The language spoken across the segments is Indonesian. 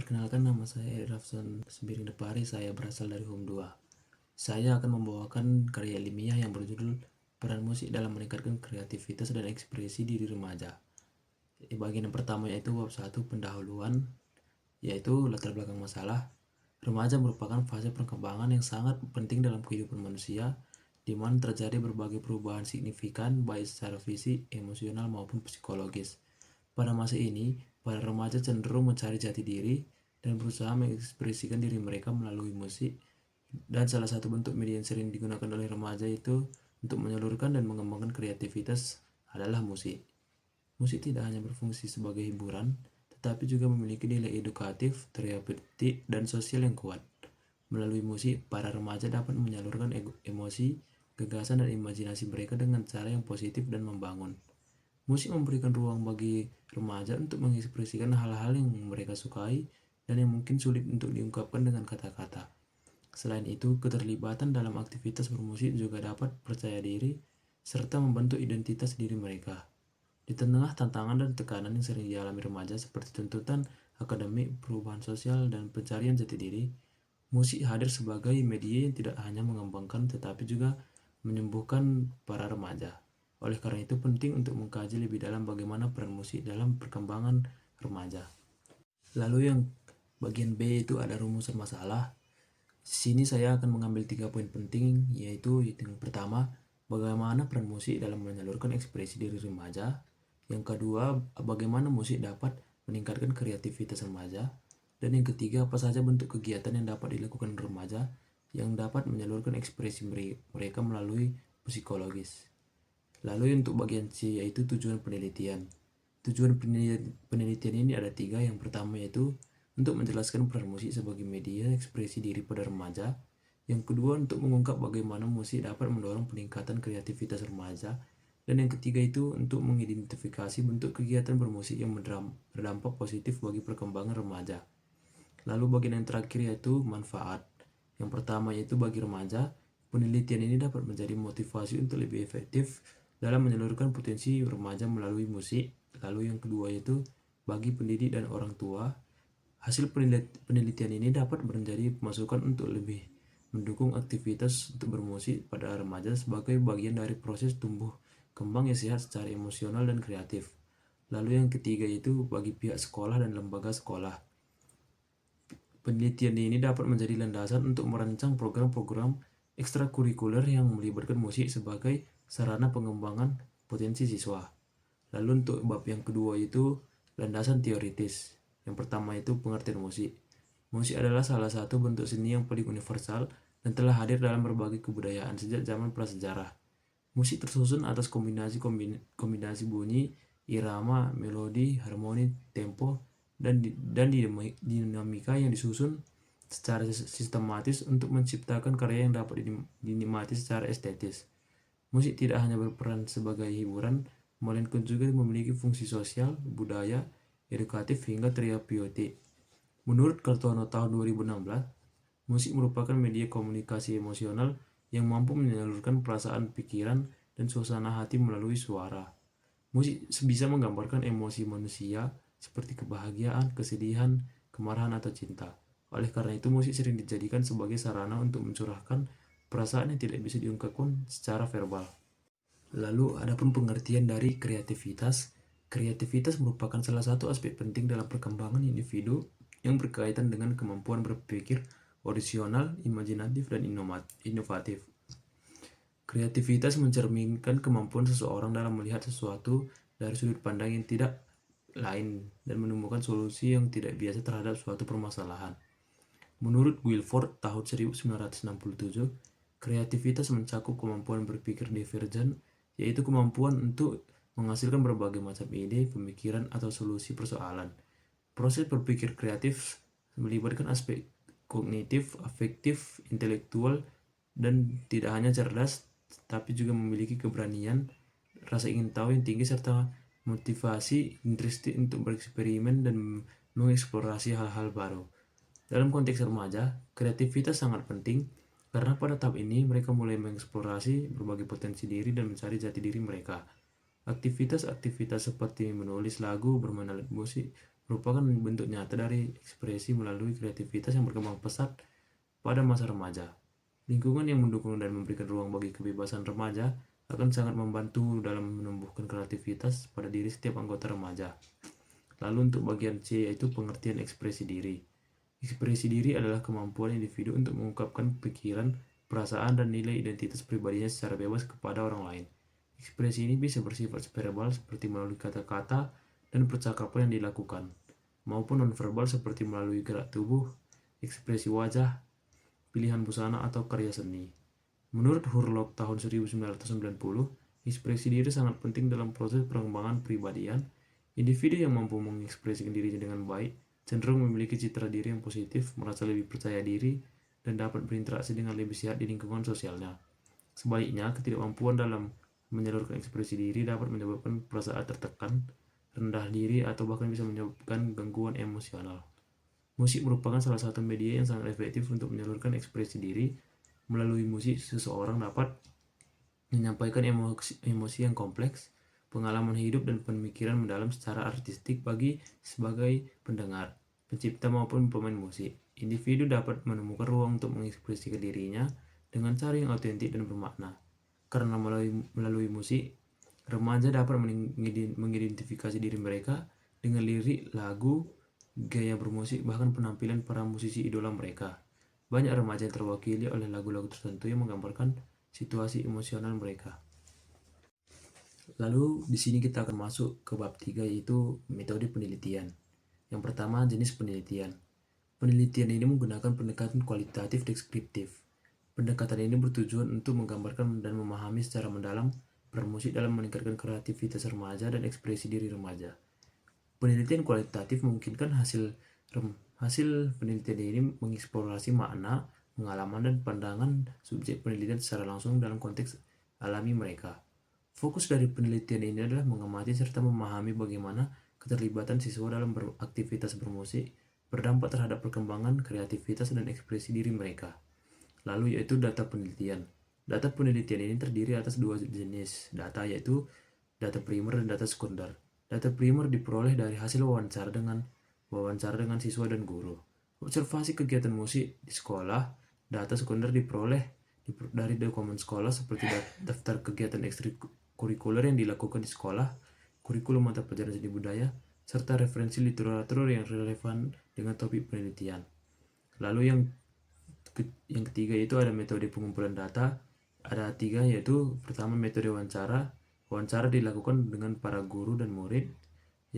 Perkenalkan, nama saya Rafsan Sembiring Depari, saya berasal dari Hum 2. Saya akan membawakan karya ilmiah yang berjudul Peran Musik dalam Meningkatkan Kreativitas dan Ekspresi Diri Remaja. Di bagian yang pertama yaitu bab 1 pendahuluan, yaitu latar belakang masalah. Remaja merupakan fase perkembangan yang sangat penting dalam kehidupan manusia, di mana terjadi berbagai perubahan signifikan baik secara fisik, emosional maupun psikologis. Pada masa ini, para remaja cenderung mencari jati diri dan berusaha mengekspresikan diri mereka melalui musik. Dan salah satu bentuk media yang sering digunakan oleh remaja itu untuk menyalurkan dan mengembangkan kreativitas adalah musik. Musik tidak hanya berfungsi sebagai hiburan, tetapi juga memiliki nilai edukatif, terapeutik, dan sosial yang kuat. Melalui musik, para remaja dapat menyalurkan emosi, gagasan, dan imajinasi mereka dengan cara yang positif dan membangun. Musik memberikan ruang bagi remaja untuk mengekspresikan hal-hal yang mereka sukai dan yang mungkin sulit untuk diungkapkan dengan kata-kata. Selain itu, keterlibatan dalam aktivitas bermusik juga dapat percaya diri serta membentuk identitas diri mereka. Di tengah tantangan dan tekanan yang sering dialami remaja seperti tuntutan akademik, perubahan sosial, dan pencarian jati diri, musik hadir sebagai media yang tidak hanya mengembangkan tetapi juga menyembuhkan para remaja. Oleh karena itu penting untuk mengkaji lebih dalam bagaimana peran musik dalam perkembangan remaja. Lalu yang bagian B itu ada rumusan masalah. Di sini saya akan mengambil 3 poin penting, yaitu yang pertama, bagaimana peran musik dalam menyalurkan ekspresi diri remaja. Yang kedua, bagaimana musik dapat meningkatkan kreativitas remaja. Dan yang ketiga, apa saja bentuk kegiatan yang dapat dilakukan remaja yang dapat menyalurkan ekspresi mereka melalui psikologis. Lalu untuk bagian C yaitu tujuan penelitian. Tujuan penelitian ini ada 3. Yang pertama yaitu untuk menjelaskan peran musik sebagai media ekspresi diri pada remaja. Yang kedua untuk mengungkap bagaimana musik dapat mendorong peningkatan kreativitas remaja. Dan yang ketiga itu untuk mengidentifikasi bentuk kegiatan bermusik yang berdampak positif bagi perkembangan remaja. Lalu bagian yang terakhir yaitu manfaat. Yang pertama yaitu bagi remaja, penelitian ini dapat menjadi motivasi untuk lebih efektif dalam menyalurkan potensi remaja melalui musik. Lalu yang kedua yaitu bagi pendidik dan orang tua, hasil penelitian ini dapat menjadi masukan untuk lebih mendukung aktivitas untuk bermusik pada remaja sebagai bagian dari proses tumbuh kembang yang sehat secara emosional dan kreatif. Lalu yang ketiga yaitu bagi pihak sekolah dan lembaga sekolah. Penelitian ini dapat menjadi landasan untuk merancang program-program ekstrakurikuler yang melibatkan musik sebagai sarana pengembangan potensi siswa. Lalu untuk bab yang kedua itu landasan teoritis. Yang pertama itu pengertian musik. Musik adalah salah satu bentuk seni yang paling universal dan telah hadir dalam berbagai kebudayaan sejak zaman prasejarah. Musik tersusun atas kombinasi bunyi, irama, melodi, harmoni, tempo, dan dinamika yang disusun secara sistematis untuk menciptakan karya yang dapat dinikmati secara estetis. Musik tidak hanya berperan sebagai hiburan, melainkan juga memiliki fungsi sosial, budaya, edukatif, hingga terapeutik. Menurut Kartono tahun 2016, musik merupakan media komunikasi emosional yang mampu menyalurkan perasaan, pikiran, dan suasana hati melalui suara. Musik bisa menggambarkan emosi manusia seperti kebahagiaan, kesedihan, kemarahan, atau cinta. Oleh karena itu, musik sering dijadikan sebagai sarana untuk mencurahkan perasaan yang tidak bisa diungkapkan secara verbal. Lalu, adapun pengertian dari kreativitas. Kreativitas merupakan salah satu aspek penting dalam perkembangan individu yang berkaitan dengan kemampuan berpikir orisinal, imajinatif, dan inovatif. Kreativitas mencerminkan kemampuan seseorang dalam melihat sesuatu dari sudut pandang yang tidak lain dan menemukan solusi yang tidak biasa terhadap suatu permasalahan. Menurut Guilford tahun 1967, kreativitas mencakup kemampuan berpikir divergen, yaitu kemampuan untuk menghasilkan berbagai macam ide, pemikiran, atau solusi persoalan. Proses berpikir kreatif melibatkan aspek kognitif, afektif, intelektual, dan tidak hanya cerdas, tapi juga memiliki keberanian, rasa ingin tahu yang tinggi, serta motivasi intrinsik untuk bereksperimen dan mengeksplorasi hal-hal baru. Dalam konteks remaja, kreativitas sangat penting karena pada tahap ini mereka mulai mengeksplorasi berbagai potensi diri dan mencari jati diri mereka. Aktivitas-aktivitas seperti menulis lagu, bermain alat musik, merupakan bentuk nyata dari ekspresi melalui kreativitas yang berkembang pesat pada masa remaja. Lingkungan yang mendukung dan memberikan ruang bagi kebebasan remaja akan sangat membantu dalam menumbuhkan kreativitas pada diri setiap anggota remaja. Lalu untuk bagian C yaitu pengertian ekspresi diri. Ekspresi diri adalah kemampuan individu untuk mengungkapkan pikiran, perasaan, dan nilai identitas pribadinya secara bebas kepada orang lain. Ekspresi ini bisa bersifat verbal seperti melalui kata-kata dan percakapan yang dilakukan, maupun nonverbal seperti melalui gerak tubuh, ekspresi wajah, pilihan busana, atau karya seni. Menurut Hurlop tahun 1990, ekspresi diri sangat penting dalam proses perkembangan pribadian. Individu yang mampu mengekspresikan dirinya dengan baik cenderung memiliki citra diri yang positif, merasa lebih percaya diri, dan dapat berinteraksi dengan lebih sehat di lingkungan sosialnya. Sebaliknya, ketidakmampuan dalam menyalurkan ekspresi diri dapat menyebabkan perasaan tertekan, rendah diri, atau bahkan bisa menyebabkan gangguan emosional. Musik merupakan salah satu media yang sangat efektif untuk menyalurkan ekspresi diri. Melalui musik, seseorang dapat menyampaikan emosi yang kompleks, pengalaman hidup, dan pemikiran mendalam secara artistik bagi sebagai pendengar, pencipta, maupun pemain musik. Individu dapat menemukan ruang untuk mengekspresikan dirinya dengan cara yang autentik dan bermakna. Karena melalui musik, remaja dapat mengidentifikasi diri mereka dengan lirik, lagu, gaya bermusik, bahkan penampilan para musisi idola mereka. Banyak remaja yang terwakili oleh lagu-lagu tertentu yang menggambarkan situasi emosional mereka. Lalu di sini kita akan masuk ke bab 3 yaitu metode penelitian. Yang pertama, jenis penelitian. Penelitian ini menggunakan pendekatan kualitatif deskriptif. Pendekatan ini bertujuan untuk menggambarkan dan memahami secara mendalam peran musik dalam meningkatkan kreativitas remaja dan ekspresi diri remaja. Penelitian kualitatif memungkinkan hasil penelitian ini mengeksplorasi makna, pengalaman, dan pandangan subjek penelitian secara langsung dalam konteks alami mereka. Fokus dari penelitian ini adalah mengamati serta memahami bagaimana keterlibatan siswa dalam aktivitas bermusik berdampak terhadap perkembangan kreativitas dan ekspresi diri mereka. Lalu yaitu data penelitian. Data penelitian ini terdiri atas dua jenis data, yaitu data primer dan data sekunder. Data primer diperoleh dari hasil wawancara dengan siswa dan guru. Observasi kegiatan musik di sekolah. Data sekunder diperoleh dari dokumen sekolah seperti daftar kegiatan ekstrakurikuler yang dilakukan di sekolah, kurikulum mata pelajaran seni budaya, serta referensi literatur yang relevan dengan topik penelitian. Lalu yang ketiga itu ada metode pengumpulan data. Ada 3, yaitu pertama metode wawancara. Wawancara dilakukan dengan para guru dan murid.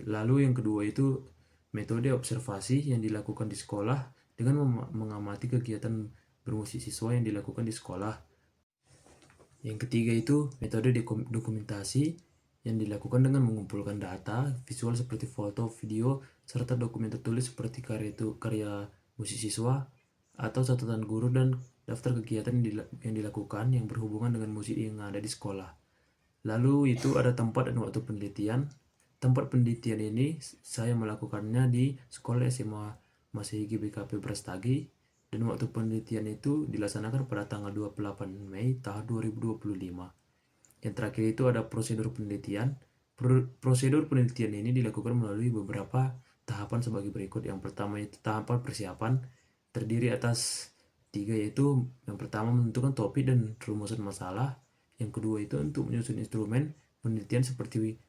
Lalu yang kedua itu metode observasi yang dilakukan di sekolah dengan mengamati kegiatan bermusik siswa yang dilakukan di sekolah. Yang ketiga itu metode dokumentasi yang dilakukan dengan mengumpulkan data visual seperti foto, video, serta dokumen tertulis seperti karya musik siswa atau catatan guru dan daftar kegiatan yang dilakukan yang berhubungan dengan musik yang ada di sekolah. Lalu itu ada tempat dan waktu penelitian. Tempat penelitian ini saya melakukannya di Sekolah SMA Masehi GBKP Brastagi, dan waktu penelitian itu dilaksanakan pada tanggal 28 Mei tahun 2025. Yang terakhir itu ada prosedur penelitian. Prosedur penelitian ini dilakukan melalui beberapa tahapan sebagai berikut. Yang pertama itu tahapan persiapan, terdiri atas 3, yaitu yang pertama menentukan topik dan rumusan masalah. Yang kedua itu untuk menyusun instrumen penelitian seperti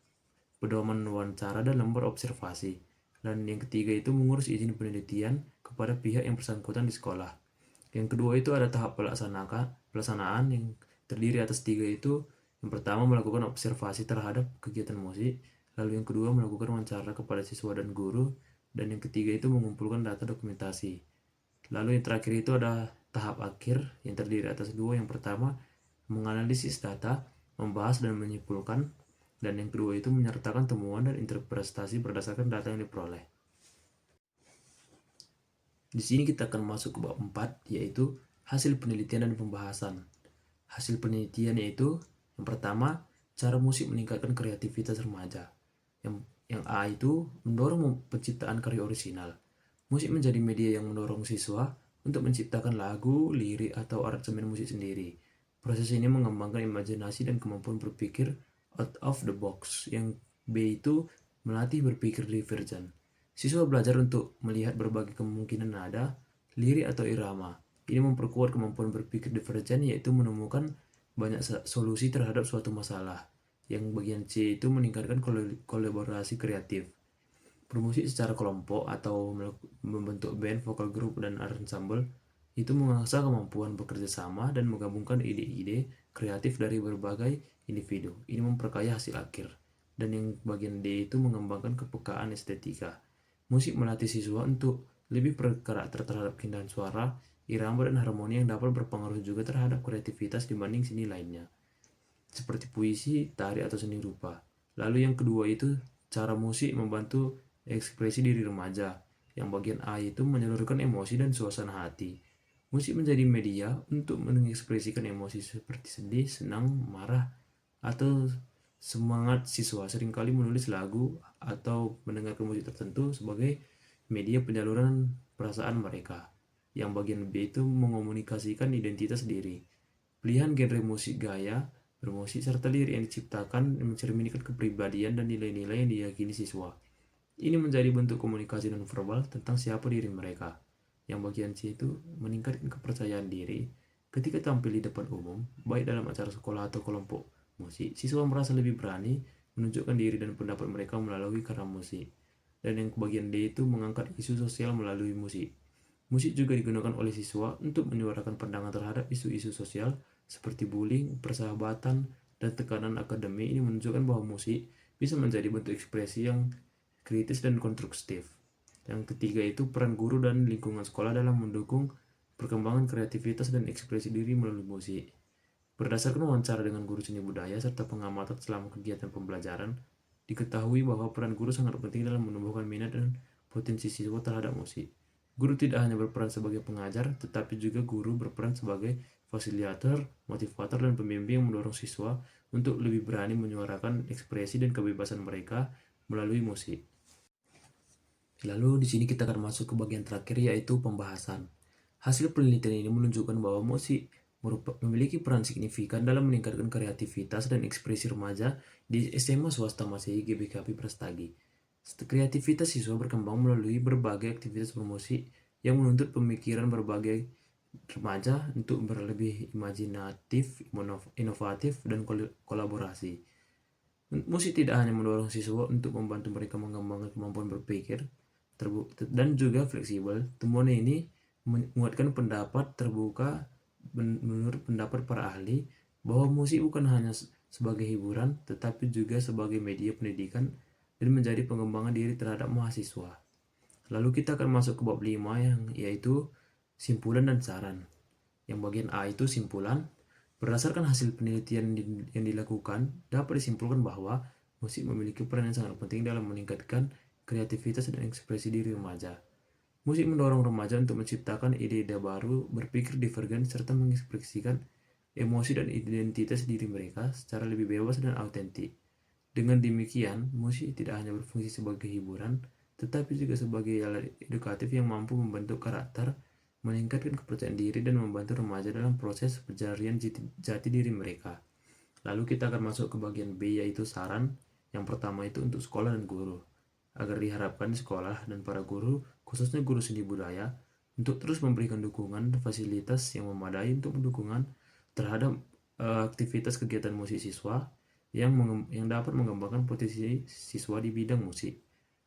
pedoman wawancara dan lembar observasi. Dan yang ketiga itu mengurus izin penelitian kepada pihak yang bersangkutan di sekolah. Yang kedua itu ada tahap pelaksanaan yang terdiri atas 3, itu yang pertama melakukan observasi terhadap kegiatan musik, lalu yang kedua melakukan wawancara kepada siswa dan guru, dan yang ketiga itu mengumpulkan data dokumentasi. Lalu yang terakhir itu ada tahap akhir yang terdiri atas 2, yang pertama menganalisis data, membahas dan menyimpulkan, dan yang kedua itu menyertakan temuan dan interpretasi berdasarkan data yang diperoleh. Di sini kita akan masuk ke bab 4, yaitu hasil penelitian dan pembahasan. Hasil penelitian yaitu yang pertama, cara musik meningkatkan kreativitas remaja. Yang A itu mendorong penciptaan karya orisinal. Musik menjadi media yang mendorong siswa untuk menciptakan lagu, lirik, atau aransemen musik sendiri. Proses ini mengembangkan imajinasi dan kemampuan berpikir out of the box. Yang B itu melatih berpikir divergen. Siswa belajar untuk melihat berbagai kemungkinan nada, lirik atau irama. Ini memperkuat kemampuan berpikir divergen, yaitu menemukan banyak solusi terhadap suatu masalah. Yang bagian C itu meningkatkan kolaborasi kreatif. Bermusik secara kelompok atau membentuk band, vokal group, dan ensemble itu mengasah kemampuan bekerja sama dan menggabungkan ide-ide kreatif dari berbagai individu. Ini memperkaya hasil akhir. Dan yang bagian D itu mengembangkan kepekaan estetika. Musik melatih siswa untuk lebih berkarakter terhadap keindahan suara, irama, dan harmoni yang dapat berpengaruh juga terhadap kreativitas dibanding seni lainnya, seperti puisi, tari, atau seni rupa. Lalu yang kedua itu cara musik membantu ekspresi diri remaja. Yang bagian A itu menyalurkan emosi dan suasana hati. Musik menjadi media untuk mengekspresikan emosi seperti sedih, senang, marah, atau semangat. Siswa seringkali menulis lagu atau mendengarkan musik tertentu sebagai media penyaluran perasaan mereka. Yang bagian B itu mengomunikasikan identitas diri. Pilihan genre musik gaya, bermusik, serta lirik yang diciptakan mencerminkan kepribadian dan nilai-nilai yang diyakini siswa. Ini menjadi bentuk komunikasi nonverbal tentang siapa diri mereka. Yang bagian C itu meningkatkan kepercayaan diri. Ketika tampil di depan umum, baik dalam acara sekolah atau kelompok musik, siswa merasa lebih berani menunjukkan diri dan pendapat mereka melalui karya musik. Dan yang bagian D itu mengangkat isu sosial melalui musik. Musik juga digunakan oleh siswa untuk menyuarakan pandangan terhadap isu-isu sosial seperti bullying, persahabatan, dan tekanan akademik. Ini menunjukkan bahwa musik bisa menjadi bentuk ekspresi yang kritis dan konstruktif. Yang ketiga itu peran guru dan lingkungan sekolah dalam mendukung perkembangan kreativitas dan ekspresi diri melalui musik. Berdasarkan wawancara dengan guru seni budaya serta pengamatan selama kegiatan pembelajaran, diketahui bahwa peran guru sangat penting dalam menumbuhkan minat dan potensi siswa terhadap musik. Guru tidak hanya berperan sebagai pengajar, tetapi juga guru berperan sebagai fasilitator, motivator, dan pembimbing yang mendorong siswa untuk lebih berani menyuarakan ekspresi dan kebebasan mereka melalui musik. Lalu di sini kita akan masuk ke bagian terakhir, yaitu pembahasan. Hasil penelitian ini menunjukkan bahwa musik memiliki peran signifikan dalam meningkatkan kreativitas dan ekspresi remaja di SMA swasta Masehi GBKP Prestagi. Kreativitas siswa berkembang melalui berbagai aktivitas bermusik yang menuntut pemikiran berbagai remaja untuk berlebih imajinatif, inovatif, dan kolaborasi. Musik tidak hanya mendorong siswa untuk membantu mereka mengembangkan kemampuan berpikir dan juga fleksibel. Temuan ini menguatkan pendapat terbuka menurut pendapat para ahli bahwa musik bukan hanya sebagai hiburan, tetapi juga sebagai media pendidikan dan menjadi pengembangan diri terhadap mahasiswa. Lalu kita akan masuk ke bab 5 yaitu simpulan dan saran. Yang bagian A itu simpulan. Berdasarkan hasil penelitian yang dilakukan, dapat disimpulkan bahwa musik memiliki peran yang sangat penting dalam meningkatkan kreativitas dan ekspresi diri remaja. Musik mendorong remaja untuk menciptakan ide-ide baru, berpikir divergen, serta mengekspresikan emosi dan identitas diri mereka secara lebih bebas dan autentik. Dengan demikian, musik tidak hanya berfungsi sebagai hiburan, tetapi juga sebagai alat edukatif yang mampu membentuk karakter, meningkatkan kepercayaan diri, dan membantu remaja dalam proses pencarian jati diri mereka. Lalu kita akan masuk ke bagian B, yaitu saran. Yang pertama itu untuk sekolah dan guru. Agar diharapkan sekolah dan para guru, khususnya guru seni budaya, untuk terus memberikan dukungan dan fasilitas yang memadai untuk dukungan terhadap aktivitas kegiatan musik siswa yang dapat mengembangkan potensi siswa di bidang musik.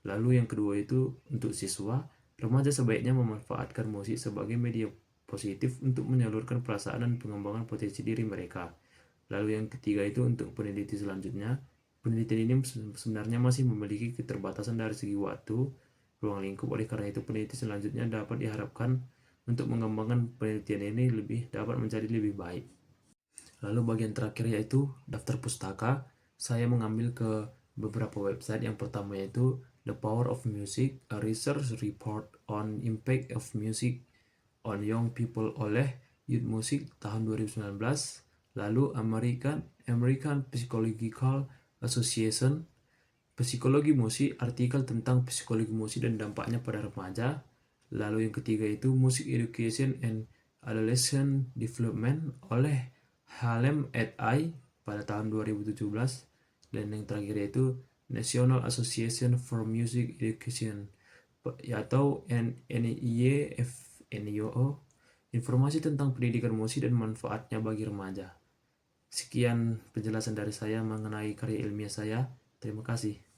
Lalu yang kedua itu untuk siswa, remaja sebaiknya memanfaatkan musik sebagai media positif untuk menyalurkan perasaan dan pengembangan potensi diri mereka. Lalu yang ketiga itu untuk peneliti selanjutnya, penelitian ini sebenarnya masih memiliki keterbatasan dari segi waktu, ruang lingkup. Oleh karena itu peneliti selanjutnya dapat diharapkan untuk mengembangkan penelitian ini dapat menjadi lebih baik. Lalu bagian terakhir yaitu daftar pustaka. Saya mengambil ke beberapa website. Yang pertama yaitu The Power of Music, a Research Report on Impact of Music on Young People oleh Youth Music tahun 2019. Lalu American Psychological Association, Psikologi Musik, artikel tentang psikologi musik dan dampaknya pada remaja. Lalu yang ketiga itu Music Education and Adolescent Development oleh Halem et al. Pada tahun 2017. Dan yang terakhir yaitu National Association for Music Education, atau NIYFNIOO, informasi tentang pendidikan musik dan manfaatnya bagi remaja. Sekian penjelasan dari saya mengenai karya ilmiah saya. Terima kasih.